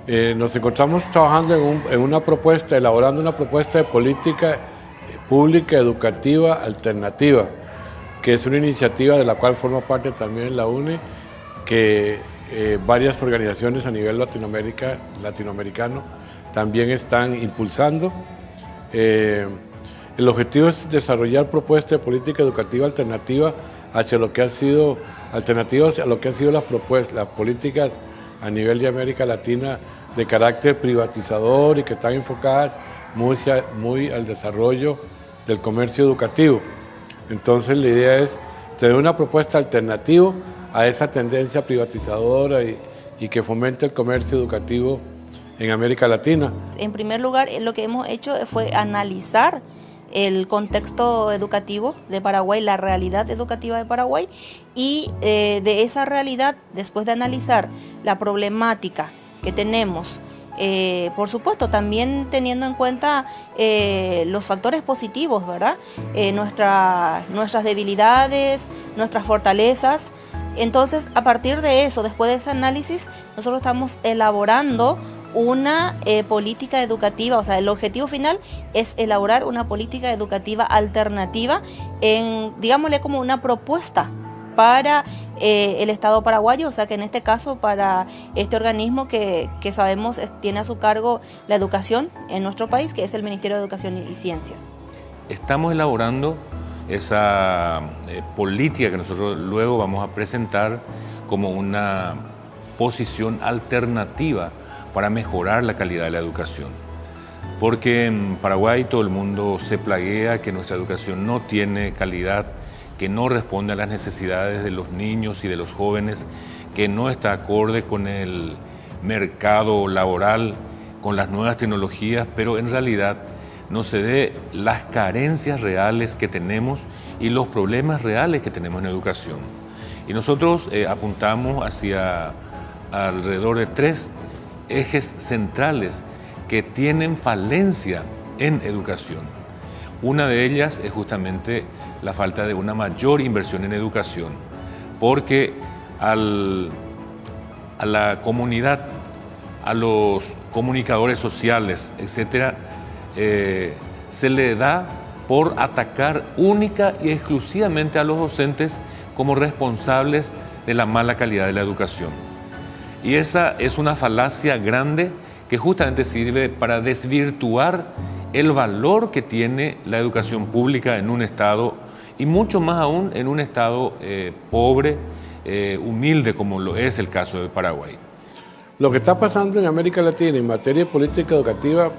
Nos encontramos trabajando elaborando una propuesta de política pública educativa alternativa, que es una iniciativa de la cual forma parte también la UNE, que varias organizaciones a nivel latinoamericano también están impulsando. El objetivo es desarrollar propuestas de política educativa alternativa hacia lo que ha sido alternativas a lo que han sido las políticas a nivel de América Latina de carácter privatizador y que están enfocadas muy al desarrollo del comercio educativo. Entonces la idea es tener una propuesta alternativa a esa tendencia privatizadora y que fomente el comercio educativo en América Latina. En primer lugar, lo que hemos hecho fue analizar el contexto educativo de Paraguay, la realidad educativa de Paraguay, y de esa realidad, después de analizar la problemática que tenemos, por supuesto también teniendo en cuenta los factores positivos, ¿verdad? Nuestras debilidades, nuestras fortalezas. Entonces, a partir de eso, después de ese análisis, nosotros estamos elaborando una política educativa, o sea, el objetivo final es elaborar una política educativa alternativa, digámosle como una propuesta para el Estado paraguayo, o sea que en este caso para este organismo que sabemos tiene a su cargo la educación en nuestro país, que es el Ministerio de Educación y Ciencias. Estamos elaborando esa política que nosotros luego vamos a presentar como una posición alternativa para mejorar la calidad de la educación. Porque en Paraguay todo el mundo se plaguea que nuestra educación no tiene calidad, que no responde a las necesidades de los niños y de los jóvenes, que no está acorde con el mercado laboral, con las nuevas tecnologías, pero en realidad no se ve las carencias reales que tenemos y los problemas reales que tenemos en educación. Y nosotros apuntamos hacia alrededor de 3 ejes centrales que tienen falencia en educación. Una de ellas es justamente la falta de una mayor inversión en educación, porque a la comunidad, a los comunicadores sociales, etcétera, se le da por atacar única y exclusivamente a los docentes como responsables de la mala calidad de la educación. Y esa es una falacia grande que justamente sirve para desvirtuar el valor que tiene la educación pública en un Estado, y mucho más aún en un Estado pobre, humilde, como lo es el caso de Paraguay. Lo que está pasando en América Latina en materia de política educativa,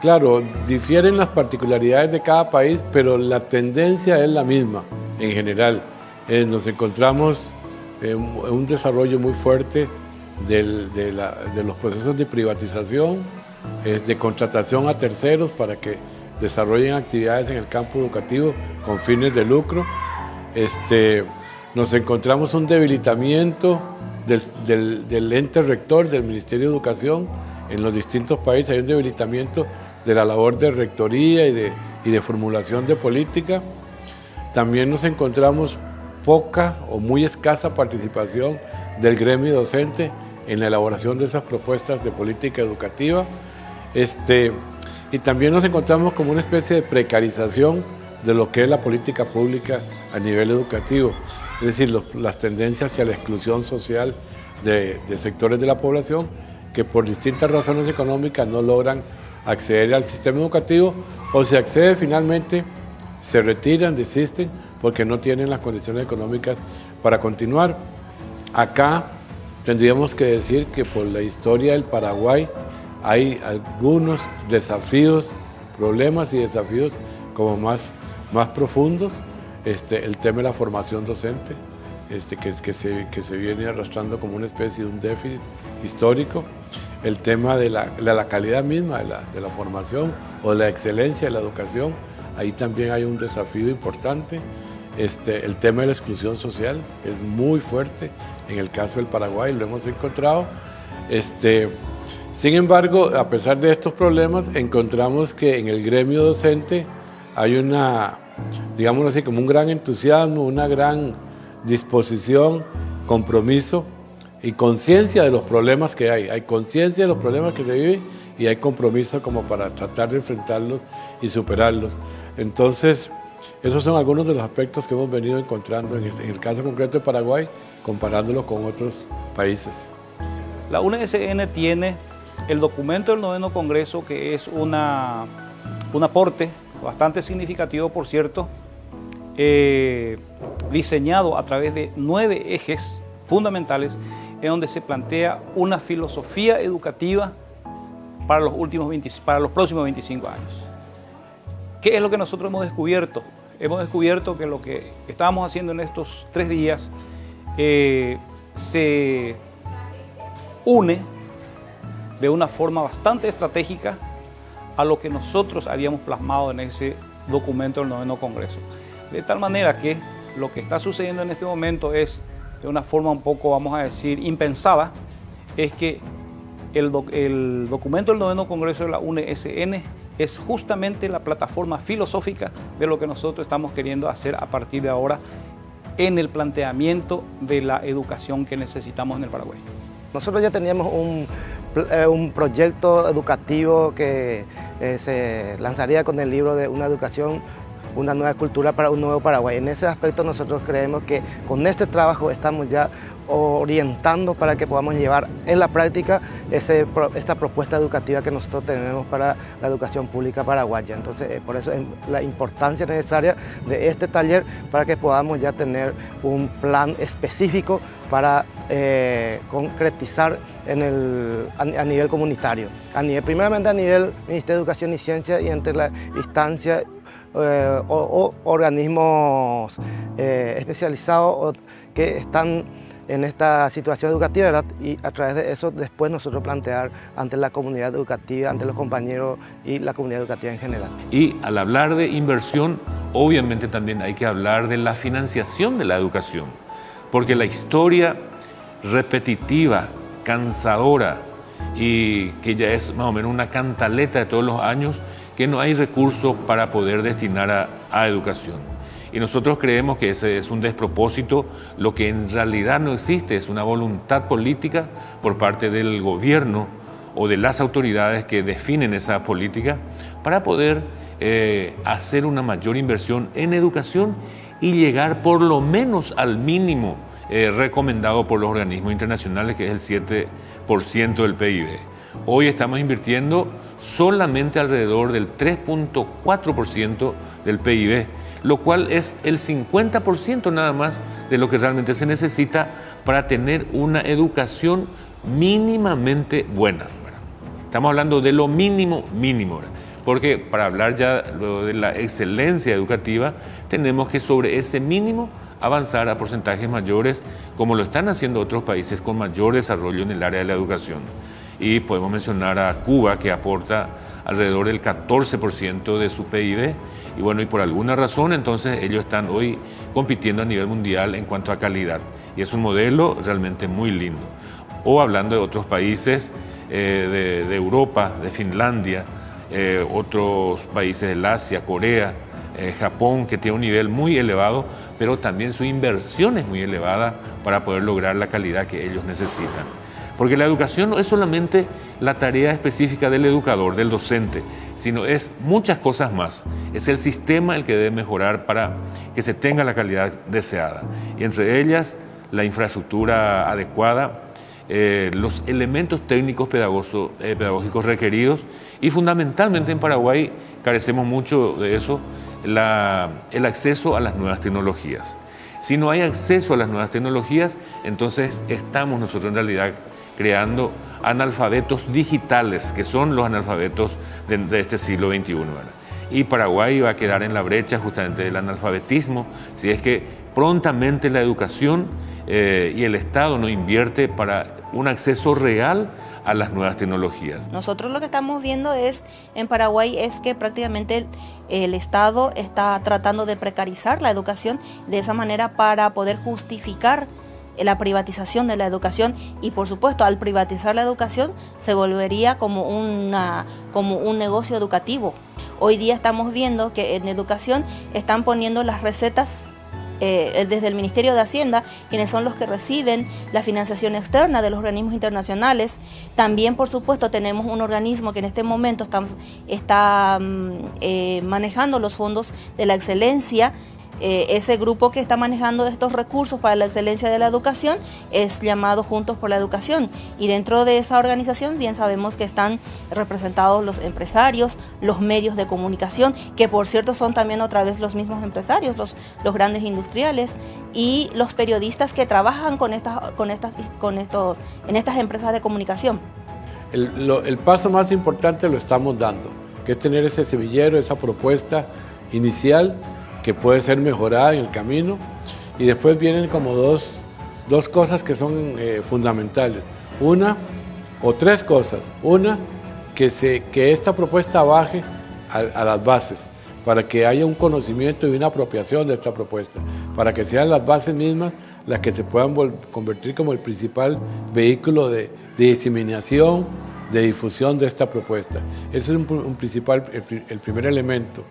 claro, difieren las particularidades de cada país, pero la tendencia es la misma en general. Nos encontramos en un desarrollo muy fuerte de los procesos de privatización, de contratación a terceros para que desarrollen actividades en el campo educativo con fines de lucro. Nos encontramos un debilitamiento del ente rector del Ministerio de Educación en los distintos países. Hay un debilitamiento de la labor de rectoría y de formulación de política. También nos encontramos poca o muy escasa participación del gremio docente en la elaboración de esas propuestas de política educativa. Y también nos encontramos como una especie de precarización de lo que es la política pública a nivel educativo, es decir, las tendencias hacia la exclusión social de sectores de la población que por distintas razones económicas no logran acceder al sistema educativo, o si accede finalmente se retiran, desisten porque no tienen las condiciones económicas para continuar. Acá tendríamos que decir que por la historia del Paraguay hay algunos desafíos, problemas y desafíos como más profundos. El tema de la formación docente, que se viene arrastrando como una especie de un déficit histórico. El tema de la calidad misma de la formación o de la excelencia de la educación, ahí también hay un desafío importante. El tema de la exclusión social es muy fuerte en el caso del Paraguay, lo hemos encontrado. Sin embargo, a pesar de estos problemas, encontramos que en el gremio docente hay digámoslo así, como un gran entusiasmo, una gran disposición, compromiso y conciencia de los problemas que hay. Hay conciencia de los problemas que se viven y hay compromiso como para tratar de enfrentarlos y superarlos. Entonces, esos son algunos de los aspectos que hemos venido encontrando en el caso concreto de Paraguay, comparándolo con otros países. La UNESN tiene el documento del 9º Congreso, que es un aporte bastante significativo, por cierto, diseñado a través de 9 ejes fundamentales, en donde se plantea una filosofía educativa para los próximos 25 años. ¿Qué es lo que nosotros hemos descubierto? Hemos descubierto que lo que estábamos haciendo en estos 3 días se une de una forma bastante estratégica a lo que nosotros habíamos plasmado en ese documento del 9º Congreso. De tal manera que lo que está sucediendo en este momento es, de una forma un poco, vamos a decir, impensada, es que el documento del 9º Congreso de la UNESN es justamente la plataforma filosófica de lo que nosotros estamos queriendo hacer a partir de ahora en el planteamiento de la educación que necesitamos en el Paraguay. Nosotros ya teníamos un proyecto educativo que se lanzaría con el libro de Una educación, una nueva cultura para un nuevo Paraguay. En ese aspecto nosotros creemos que con este trabajo estamos ya orientando para que podamos llevar en la práctica esta propuesta educativa que nosotros tenemos para la educación pública paraguaya. Entonces, por eso es la importancia necesaria de este taller para que podamos ya tener un plan específico para concretizar a nivel comunitario. Primeramente a nivel Ministerio de Educación y Ciencia y entre la instancia o organismos especializados que están en esta situación educativa, ¿verdad? Y a través de eso después nosotros plantear ante la comunidad educativa, ante los compañeros y la comunidad educativa en general. Y al hablar de inversión, obviamente también hay que hablar de la financiación de la educación, porque la historia repetitiva, cansadora y que ya es más o menos una cantaleta de todos los años, que no hay recursos para poder destinar a educación. Y nosotros creemos que ese es un despropósito. Lo que en realidad no existe es una voluntad política por parte del gobierno o de las autoridades que definen esa política para poder hacer una mayor inversión en educación y llegar por lo menos al mínimo recomendado por los organismos internacionales, que es el 7% del PIB. Hoy estamos invirtiendo solamente alrededor del 3.4% del PIB, lo cual es el 50% nada más de lo que realmente se necesita para tener una educación mínimamente buena, ¿verdad? Estamos hablando de lo mínimo, ¿verdad? Porque para hablar ya luego de la excelencia educativa, tenemos que sobre ese mínimo avanzar a porcentajes mayores, como lo están haciendo otros países con mayor desarrollo en el área de la educación. Y podemos mencionar a Cuba, que aporta alrededor del 14% de su PIB, y bueno, y por alguna razón entonces ellos están hoy compitiendo a nivel mundial en cuanto a calidad, y es un modelo realmente muy lindo. O hablando de otros países de Europa, de Finlandia, otros países del Asia, Corea, Japón, que tiene un nivel muy elevado, pero también su inversión es muy elevada para poder lograr la calidad que ellos necesitan. Porque la educación no es solamente la tarea específica del educador, del docente, sino es muchas cosas más. Es el sistema el que debe mejorar para que se tenga la calidad deseada. Y entre ellas, la infraestructura adecuada, los elementos técnicos pedagógicos requeridos, y fundamentalmente en Paraguay carecemos mucho de eso, el acceso a las nuevas tecnologías. Si no hay acceso a las nuevas tecnologías, entonces estamos nosotros en realidad creando analfabetos digitales, que son los analfabetos de este siglo XXI, ¿verdad? Y Paraguay va a quedar en la brecha justamente del analfabetismo si es que prontamente la educación y el Estado no invierte para un acceso real a las nuevas tecnologías. Nosotros lo que estamos viendo en Paraguay es que prácticamente el Estado está tratando de precarizar la educación de esa manera para poder justificar la privatización de la educación, y por supuesto al privatizar la educación se volvería como un negocio educativo. Hoy día estamos viendo que en educación están poniendo las recetas desde el Ministerio de Hacienda, quienes son los que reciben la financiación externa de los organismos internacionales. También, por supuesto, tenemos un organismo que en este momento está manejando los fondos de la excelencia. Ese grupo que está manejando estos recursos para la excelencia de la educación es llamado Juntos por la Educación, y dentro de esa organización bien sabemos que están representados los empresarios, los medios de comunicación, que por cierto son también otra vez los mismos empresarios, los grandes industriales, y los periodistas que trabajan en estas empresas de comunicación. El paso más importante lo estamos dando, que es tener ese semillero, esa propuesta inicial que puede ser mejorada en el camino, y después vienen como dos cosas que son fundamentales. Una, o tres cosas. Una, que esta propuesta baje a las bases, para que haya un conocimiento y una apropiación de esta propuesta, para que sean las bases mismas las que se puedan convertir como el principal vehículo de diseminación, de difusión de esta propuesta. Ese es el primer elemento.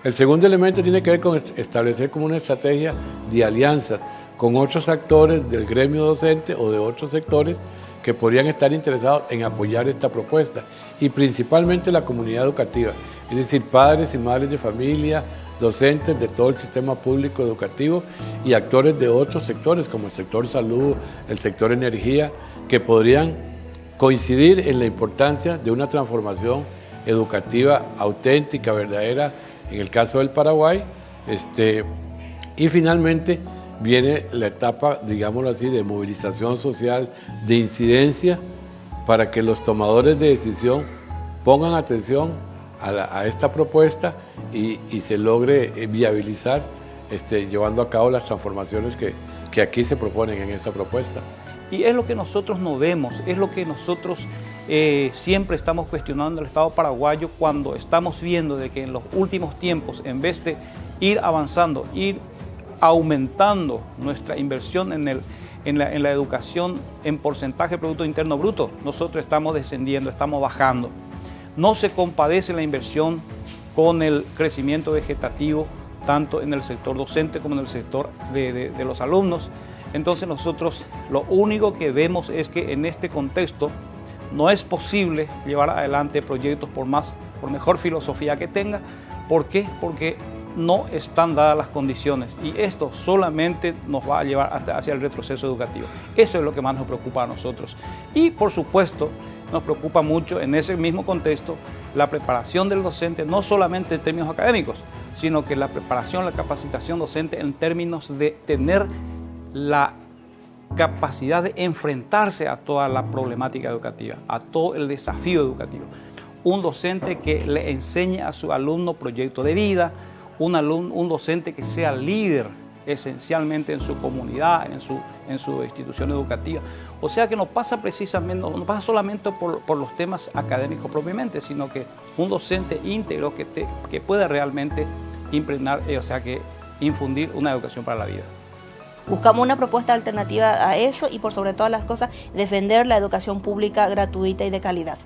El segundo elemento tiene que ver con establecer como una estrategia de alianzas con otros actores del gremio docente o de otros sectores que podrían estar interesados en apoyar esta propuesta, y principalmente la comunidad educativa, es decir, padres y madres de familia, docentes de todo el sistema público educativo y actores de otros sectores como el sector salud, el sector energía, que podrían coincidir en la importancia de una transformación educativa auténtica, verdadera, en el caso del Paraguay. Y finalmente viene la etapa, digámoslo así, de movilización social, de incidencia, para que los tomadores de decisión pongan atención a esta propuesta y se logre viabilizar, llevando a cabo las transformaciones que aquí se proponen en esta propuesta. Y es lo que nosotros no vemos, es lo que nosotros siempre estamos cuestionando al Estado paraguayo, cuando estamos viendo de que en los últimos tiempos, en vez de ir avanzando, ir aumentando nuestra inversión en la educación en porcentaje de Producto Interno Bruto, nosotros estamos descendiendo, estamos bajando. No se compadece la inversión con el crecimiento vegetativo, tanto en el sector docente como en el sector de los alumnos. Entonces nosotros lo único que vemos es que en este contexto no es posible llevar adelante proyectos por mejor filosofía que tenga. ¿Por qué? Porque no están dadas las condiciones, y esto solamente nos va a llevar hacia el retroceso educativo. Eso es lo que más nos preocupa a nosotros. Y por supuesto nos preocupa mucho en ese mismo contexto la preparación del docente, no solamente en términos académicos, sino que la preparación, la capacitación docente en términos de tener la capacidad de enfrentarse a toda la problemática educativa, a todo el desafío educativo. Un docente que le enseñe a su alumno proyecto de vida, un docente que sea líder esencialmente en su comunidad, en su institución educativa. O sea que no pasa solamente por los temas académicos propiamente, sino que un docente íntegro que pueda realmente impregnar, que infundir una educación para la vida. Buscamos una propuesta alternativa a eso, y por sobre todas las cosas defender la educación pública gratuita y de calidad,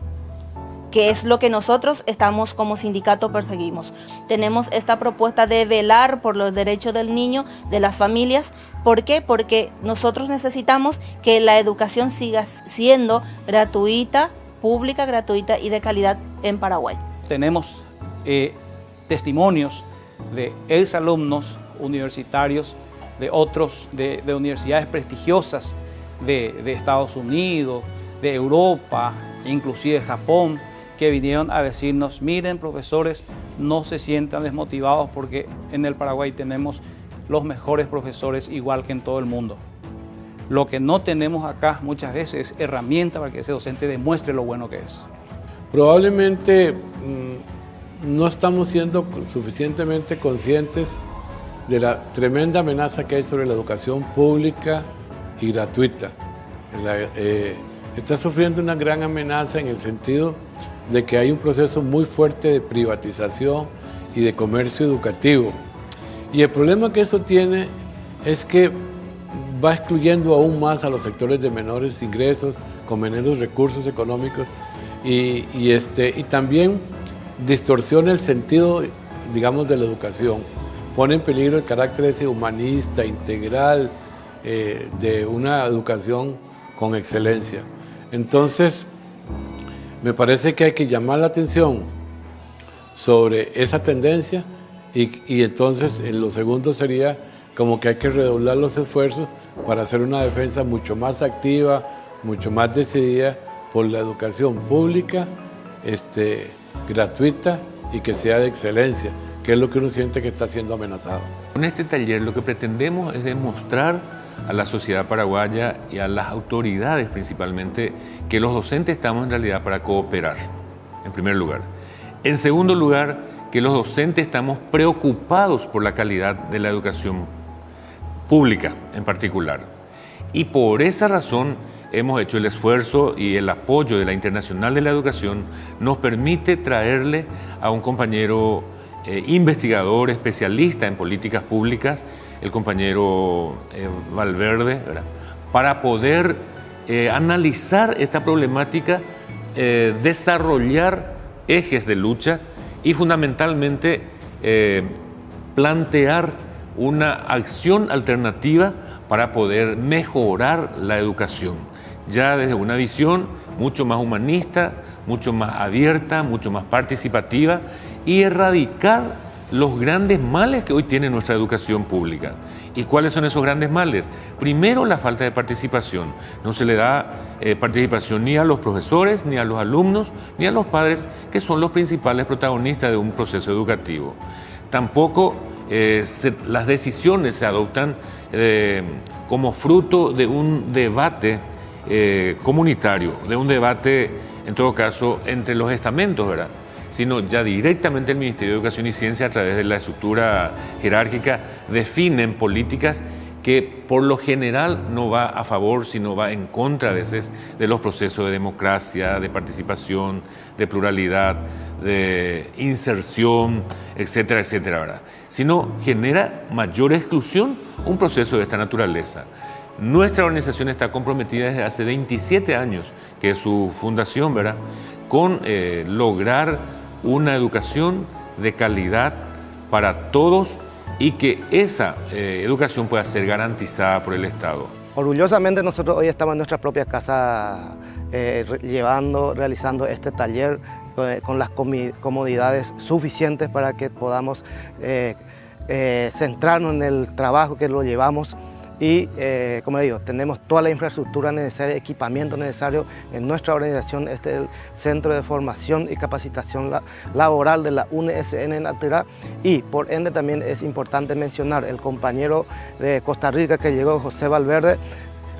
que es lo que nosotros estamos como sindicato perseguimos. Tenemos esta propuesta de velar por los derechos del niño, de las familias. ¿Por qué? Porque nosotros necesitamos que la educación siga siendo gratuita, pública, gratuita y de calidad en Paraguay. Tenemos testimonios de exalumnos universitarios de universidades prestigiosas de Estados Unidos, de Europa, inclusive Japón, que vinieron a decirnos: miren, profesores, no se sientan desmotivados, porque en el Paraguay tenemos los mejores profesores, igual que en todo el mundo. Lo que no tenemos acá muchas veces es herramienta para que ese docente demuestre lo bueno que es. Probablemente no estamos siendo suficientemente conscientes de la tremenda amenaza que hay sobre la educación pública y gratuita. Está sufriendo una gran amenaza en el sentido de que hay un proceso muy fuerte de privatización y de comercio educativo. Y el problema que eso tiene es que va excluyendo aún más a los sectores de menores ingresos, con menores recursos económicos, y también distorsiona el sentido, digamos, de la educación. pone en peligro el carácter ese humanista, integral, de una educación con excelencia. Entonces, me parece que hay que llamar la atención sobre esa tendencia y entonces en lo segundo sería como que hay que redoblar los esfuerzos para hacer una defensa mucho más activa, mucho más decidida por la educación pública, gratuita y que sea de excelencia, que es lo que uno siente que está siendo amenazado. Con este taller lo que pretendemos es demostrar a la sociedad paraguaya y a las autoridades principalmente que los docentes estamos en realidad para cooperar, en primer lugar. En segundo lugar, que los docentes estamos preocupados por la calidad de la educación pública en particular. Y por esa razón hemos hecho el esfuerzo y el apoyo de la Internacional de la Educación nos permite traerle a un compañero investigador, especialista en políticas públicas, el compañero Valverde, ¿verdad?, para poder analizar esta problemática, desarrollar ejes de lucha y fundamentalmente plantear una acción alternativa para poder mejorar la educación, ya desde una visión mucho más humanista, mucho más abierta, mucho más participativa y erradicar los grandes males que hoy tiene nuestra educación pública. ¿Y cuáles son esos grandes males? Primero, la falta de participación. No se le da participación ni a los profesores, ni a los alumnos, ni a los padres, que son los principales protagonistas de un proceso educativo. Tampoco las decisiones se adoptan como fruto de un debate comunitario, de un debate, en todo caso, entre los estamentos, ¿verdad?, sino ya directamente el Ministerio de Educación y Ciencia, a través de la estructura jerárquica, definen políticas que por lo general no va a favor, sino va en contra a veces de los procesos de democracia, de participación, de pluralidad, de inserción, etcétera, etcétera, ¿verdad?, sino genera mayor exclusión un proceso de esta naturaleza. Nuestra organización está comprometida desde hace 27 años, que es su fundación, ¿verdad?, con lograr una educación de calidad para todos y que esa educación pueda ser garantizada por el Estado. Orgullosamente nosotros hoy estamos en nuestra propia casa realizando este taller con las comodidades suficientes para que podamos centrarnos en el trabajo que lo llevamos. Y, como le digo, tenemos toda la infraestructura necesaria, equipamiento necesario en nuestra organización. Este es el Centro de Formación y Capacitación Laboral de la UNSN en Atirá. Y, por ende, también es importante mencionar, el compañero de Costa Rica que llegó, José Valverde,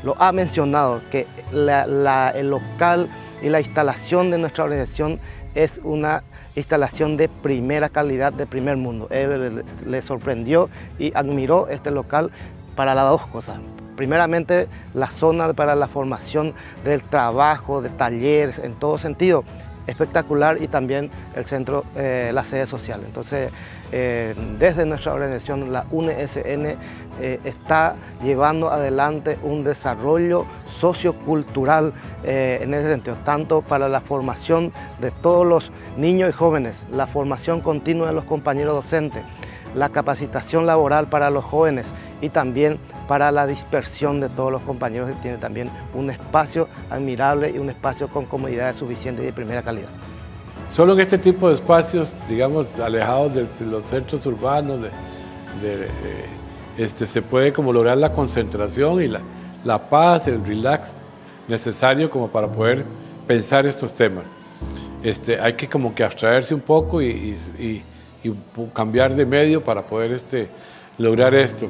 lo ha mencionado, que el local y la instalación de nuestra organización es una instalación de primera calidad, de primer mundo. Él le sorprendió y admiró este local para las dos cosas. Primeramente, la zona para la formación del trabajo, de talleres, en todo sentido, espectacular, y también el centro, la sede social. Entonces, desde nuestra organización, la UNSN, está llevando adelante un desarrollo sociocultural en ese sentido, tanto para la formación de todos los niños y jóvenes, la formación continua de los compañeros docentes, la capacitación laboral para los jóvenes y también para la dispersión de todos los compañeros, que tiene también un espacio admirable y un espacio con comodidades suficientes y de primera calidad. Solo en este tipo de espacios, digamos, alejados de los centros urbanos, se puede como lograr la concentración y la paz, el relax necesario como para poder pensar estos temas. Hay que como que abstraerse un poco y cambiar de medio para poder lograr esto.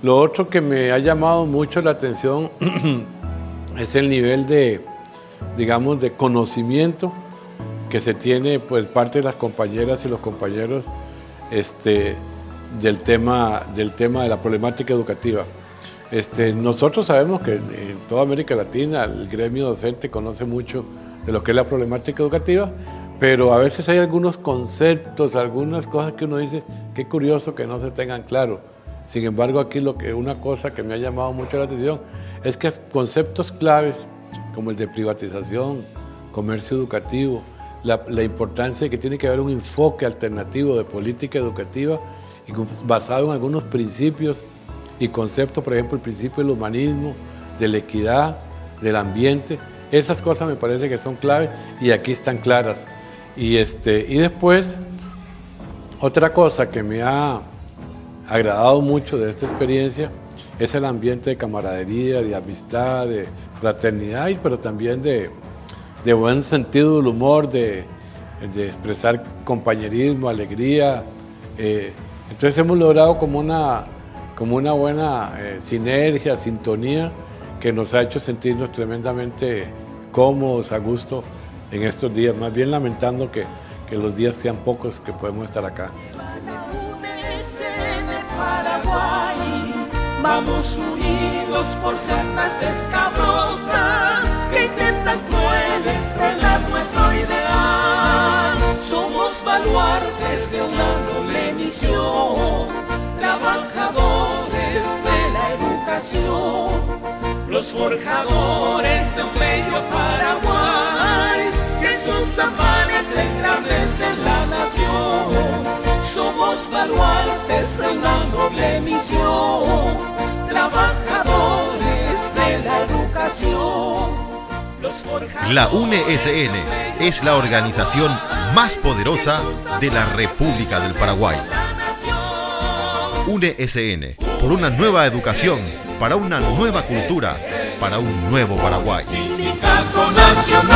Lo otro que me ha llamado mucho la atención es el nivel de, digamos, de conocimiento que se tiene pues parte de las compañeras y los compañeros del tema de la problemática educativa. Nosotros sabemos que en toda América Latina el gremio docente conoce mucho de lo que es la problemática educativa, pero a veces hay algunos conceptos, algunas cosas que uno dice, qué curioso que no se tengan claro. Sin embargo, aquí una cosa que me ha llamado mucho la atención es que conceptos claves como el de privatización, comercio educativo, la importancia de que tiene que haber un enfoque alternativo de política educativa basado en algunos principios y conceptos, por ejemplo, el principio del humanismo, de la equidad, del ambiente. Esas cosas me parece que son claves y aquí están claras. Y después, otra cosa que me ha agradado mucho de esta experiencia es el ambiente de camaradería, de amistad, de fraternidad, pero también de buen sentido del humor, de expresar compañerismo, alegría. Entonces hemos logrado como una buena sinergia, sintonía, que nos ha hecho sentirnos tremendamente cómodos, a gusto en estos días, más bien lamentando que los días sean pocos que podemos estar acá. Vamos unidos por sendas escabrosas que intentan crueles frenar nuestro ideal. Somos baluartes de una noble misión, trabajadores de la educación, los forjadores de un bello Paraguay, que sus afanes engrandecen la nación. Somos baluartes de una noble misión, trabajadores de la educación. La UNESN es la organización más poderosa de la República del Paraguay. UNESN, por una nueva educación, para una nueva cultura, para un nuevo Paraguay. Sindicato Nacional.